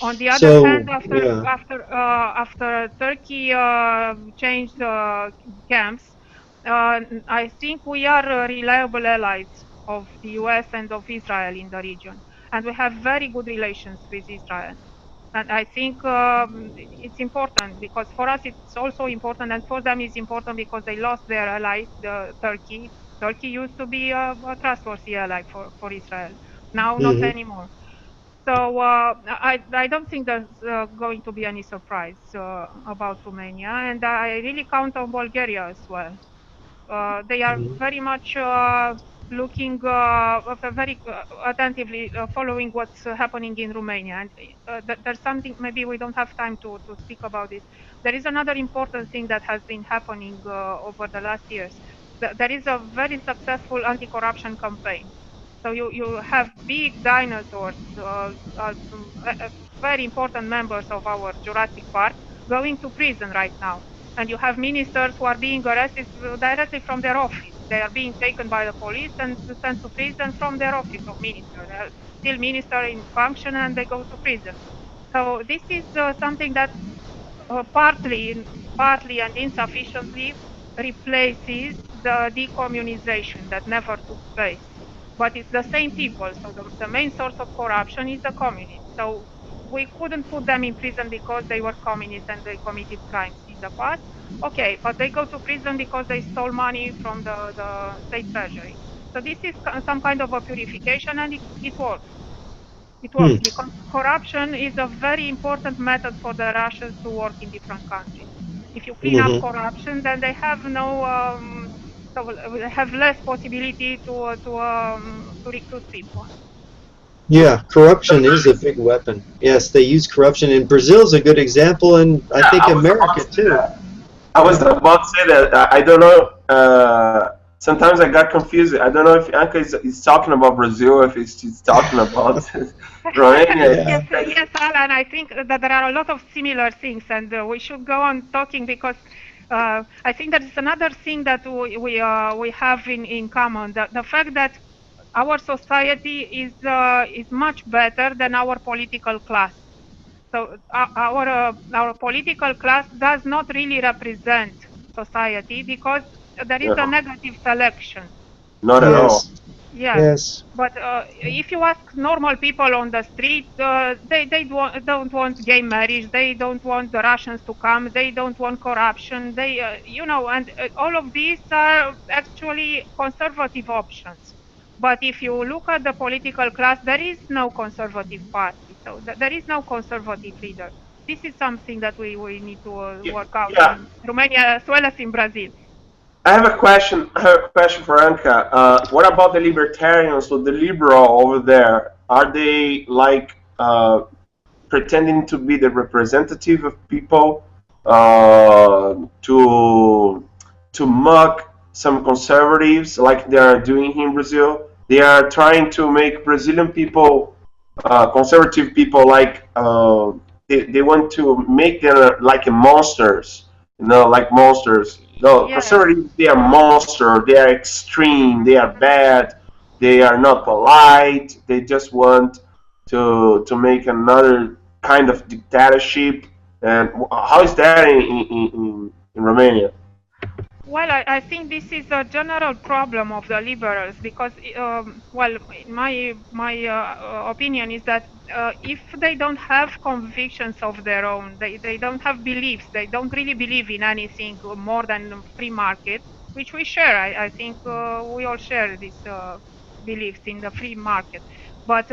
On the other hand, after Turkey changed camps, I think we are reliable allies of the US and of Israel in the region, and we have very good relations with Israel. And I think it's important because for us it's also important, and for them it's important because they lost their ally, Turkey. Turkey used to be a trustworthy ally for Israel. Now not anymore. So I don't think there's going to be any surprise about Romania, and I really count on Bulgaria as well. They are very much looking very attentively following what's happening in Romania. And there's something, maybe we don't have time to speak about this. There is another important thing that has been happening over the last years. There is a very successful anti-corruption campaign. So you have big dinosaurs, very important members of our Jurassic Park going to prison right now. And you have ministers who are being arrested directly from their office. They are being taken by the police and sent to prison from their office of minister. They are still minister in function and they go to prison. So this is something that partly and insufficiently replaces the decommunization that never took place. But it's the same people. So the main source of corruption is the communists. So we couldn't put them in prison because they were communists and they committed crimes in the past. Okay, but they go to prison because they stole money from the state treasury. So this is some kind of a purification, and it works. It works because corruption is a very important method for the Russians to work in different countries. If you clean up corruption, then they have have less possibility to recruit people. Yeah, corruption is a big weapon. Yes, they use corruption, and Brazil's a good example, and I think America too. I was about to say that. I don't know. Sometimes I got confused. I don't know if Anka is talking about Brazil, if he's talking about Romania. Yes, Alan, I think that there are a lot of similar things, and we should go on talking because I think that is another thing that we have in common. The fact that our society is much better than our political class. So our political class does not really represent society because there is a negative selection. Not at all. Yes. But if you ask normal people on the street, they don't want gay marriage. They don't want the Russians to come. They don't want corruption. They, you know, and all of these are actually conservative options. But if you look at the political class, there is no conservative party. So there is no conservative leader. This is something that we need to work out in Romania as well as in Brazil. I have a question. For Anka. What about the libertarians or the liberal over there? Are they like pretending to be the representative of people to mock some conservatives, like they are doing here in Brazil? They are trying to make Brazilian people, conservative people, like they want to make them like monsters, you know, like monsters. No, conservatives, they are monsters, they are extreme, they are bad, they are not polite, they just want to make another kind of dictatorship. And how is that in Romania? Well, I think this is a general problem of the liberals because, well, my opinion is that if they don't have convictions of their own, they don't have beliefs, they don't really believe in anything more than free market, which we share. I think we all share these beliefs in the free market. But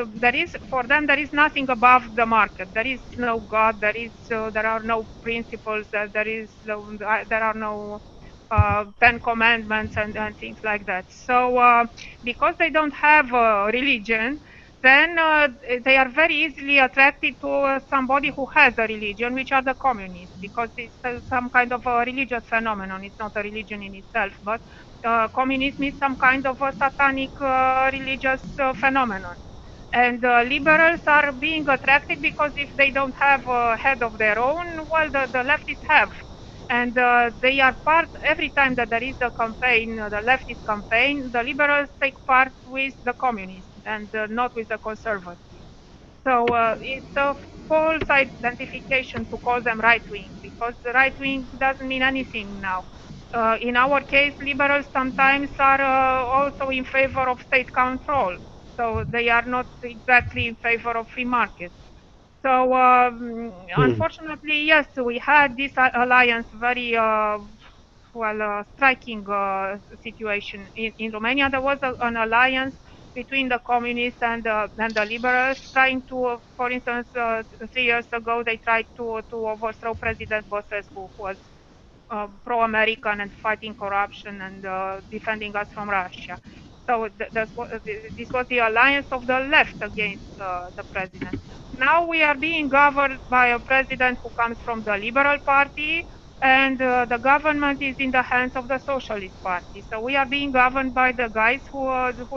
for them, there is nothing above the market. There is no God. There are no principles. There are no 10 commandments and things like that. So because they don't have a religion, then they are very easily attracted to somebody who has a religion, which are the communists, because it's some kind of a religious phenomenon. It's not a religion in itself, but communism is some kind of a satanic religious phenomenon. And liberals are being attracted because if they don't have a head of their own, well, the leftists have. And they are part, every time that there is a campaign, the leftist campaign, the liberals take part with the communists and not with the conservatives. So it's a false identification to call them right-wing, because the right-wing doesn't mean anything now. In our case, liberals sometimes are also in favor of state control. So they are not exactly in favor of free market. So unfortunately, yes, we had this alliance, very striking situation in Romania. There was an alliance between the communists and the liberals, trying to, for instance, 3 years ago, they tried to overthrow President Băsescu, who was pro-American and fighting corruption and defending us from Russia. So this was the alliance of the left against the president. Now we are being governed by a president who comes from the Liberal Party, and the government is in the hands of the Socialist Party. So we are being governed by the guys who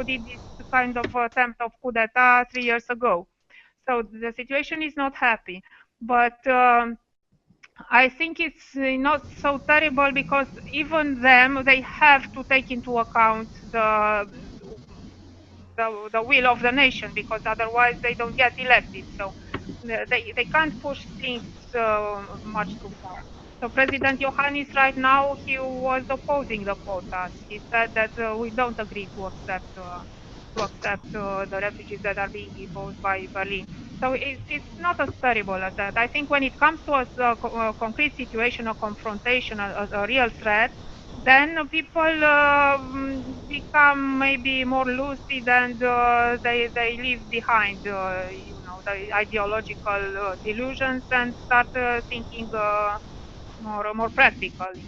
did this kind of attempt of coup d'etat 3 years ago. So the situation is not happy. But I think it's not so terrible, because even them, they have to take into account the will of the nation, because otherwise they don't get elected. So they can't push things much too far. So President Iohannis right now, he was opposing the quotas. He said that we don't agree to accept the refugees that are being imposed by Berlin. So it's not as terrible as that. I think when it comes to a concrete situation, a confrontation, a real threat, then people become maybe more lucid, and they leave behind the ideological delusions, and start thinking more practically.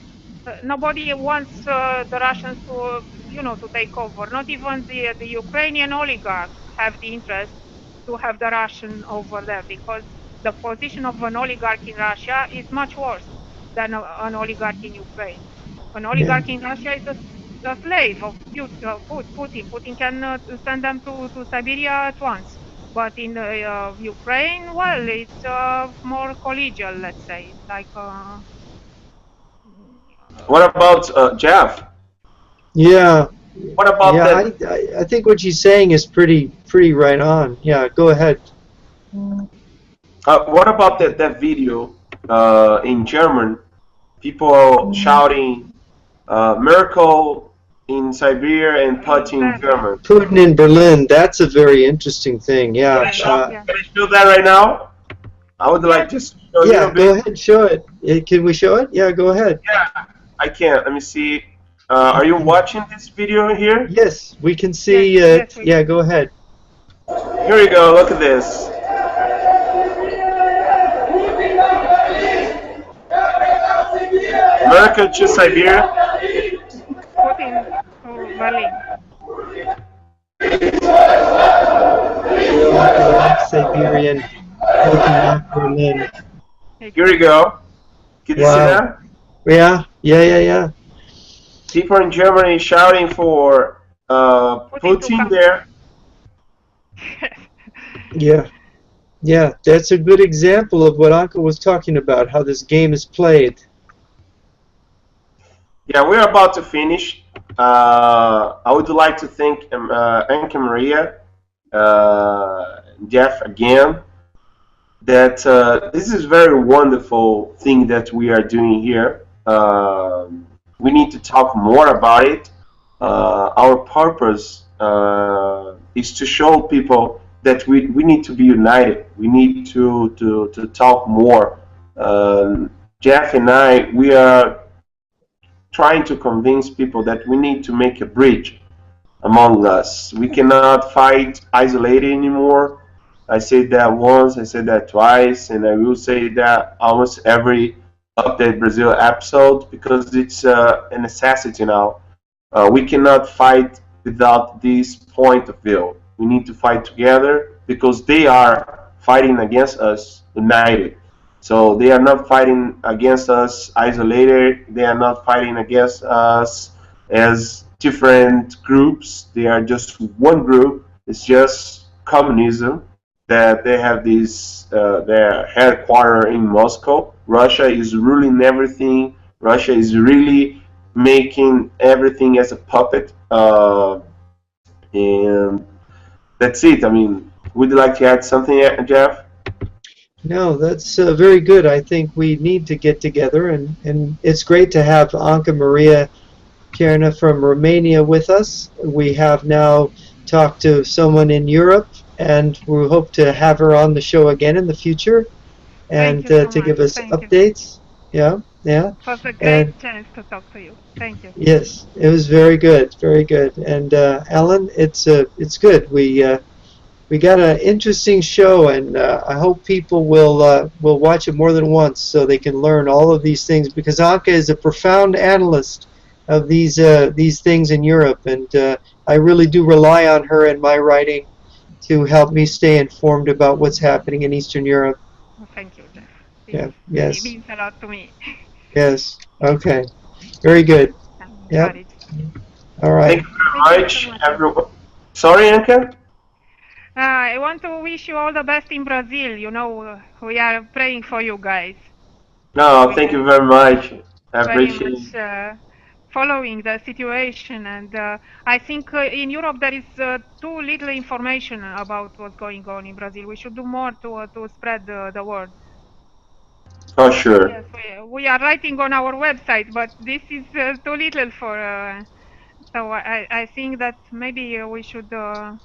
Nobody wants the Russians to take over. Not even the Ukrainian oligarchs have the interest to have the Russian over there, because the position of an oligarch in Russia is much worse than an oligarch in Ukraine. An oligarch in Russia is a slave of Putin. Putin can send them to Siberia at once. But in Ukraine, well, it's more collegial, let's say. It's like What about Jeff? Yeah. What about that? I think what she's saying is pretty right on. Yeah, go ahead. What about that video in German? People shouting, Merkel in Siberia and Putin in Germany. Putin in Berlin. That's a very interesting thing. Yeah. Can I show that right now? I would like to show you a little bit. Go ahead, show it. Can we show it? Yeah, go ahead. Yeah, I can. Let me see. Are you watching this video here? Yes, we can see. Yeah, go ahead. Here we go. Look at this. America to Siberia. Putin to Berlin. Siberian, Putin, Berlin. Here we go. Can you see that? Yeah. People in Germany shouting for Putin there. Yeah, that's a good example of what Anka was talking about, how this game is played. Yeah, we're about to finish. I would like to thank Anka Maria, Jeff again. That this is a very wonderful thing that we are doing here. We need to talk more about it. Our purpose is to show people that we need to be united. We need to talk more. Jeff and I, we are trying to convince people that we need to make a bridge among us. We cannot fight isolated anymore. I said that once, I said that twice, and I will say that almost every Update Brazil episode, because it's a necessity now. We cannot fight without this point of view. We need to fight together because they are fighting against us united. So they are not fighting against us isolated. They are not fighting against us as different groups. They are just one group. It's just communism. That they have this their headquarters in Moscow. Russia is ruling everything. Russia is really making everything as a puppet. And that's it. I mean, would you like to add something, Jeff? No, that's very good. I think we need to get together, and it's great to have Anka Maria Kierna from Romania with us. We have now talked to someone in Europe, and we hope to have her on the show again in the future, and so to give us Thank updates. You. Yeah. It was a great chance to talk to you. Thank you. Yes, it was very good, very good. And Alan, it's good. We got an interesting show, and I hope people will watch it more than once so they can learn all of these things, because Anka is a profound analyst of these things in Europe, and I really do rely on her in my writing to help me stay informed about what's happening in Eastern Europe. Well, thank you, Jeff. Yes. It means a lot to me. Yes. Okay. Very good. Yep. All right. Thank you very much, everyone. Sorry, Anka? I want to wish you all the best in Brazil. You know, we are praying for you guys. No, thank you very much. I appreciate it. Following the situation, and I think in Europe there is too little information about what's going on in Brazil. We should do more to spread the word. For sure. Yes, we are writing on our website, but this is too little for. So I think that maybe we should. I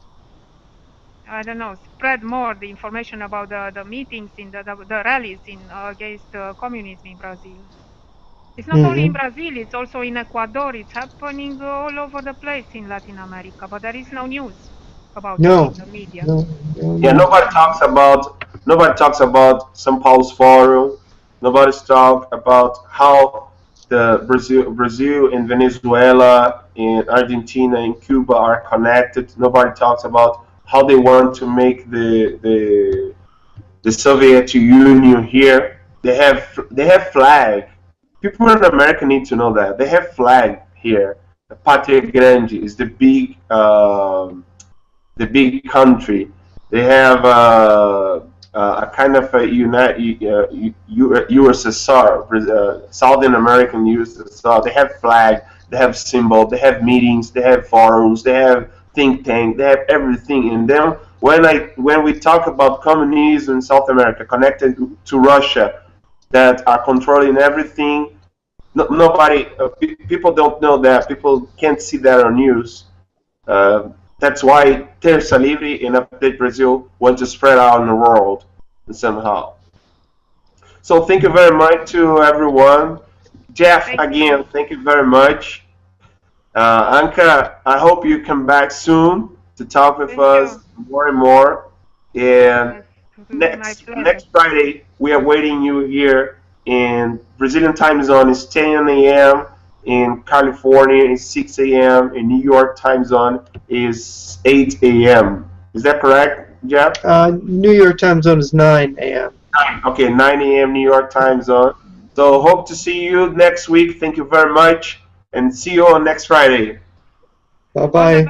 don't know, spread more the information about the meetings in the rallies against communism in Brazil. It's not only in Brazil, it's also in Ecuador. It's happening all over the place in Latin America, but there is no news about it in the media. Yeah, nobody talks about São Paulo's forum. Nobody's talk about how the Brazil and Venezuela and Argentina and Cuba are connected. Nobody talks about how they want to make the Soviet Union here. They have flag. People in America need to know that they have flag here. The Patria Grande is the big country. They have a kind of a USSR, Southern American USSR. They have flag. They have symbol. They have meetings. They have forums. They have think tank. They have everything in them. When we talk about communism in South America connected to Russia, that are controlling everything, nobody, people don't know that. People can't see that on news. That's why Terça Livre and Update Brazil want to spread out in the world somehow. So thank you very much to everyone. Jeff, again, thank you very much. Anka, I hope you come back soon to talk with us more and more. And next Friday, we are waiting you here in Brazilian time zone. It's 10 a.m. In California, it's 6 a.m. In New York time zone is 8 a.m. Is that correct, Jeff? New York time zone is 9 a.m. Okay, 9 a.m. New York time zone. So hope to see you next week. Thank you very much, and see you on next Friday. Bye-bye.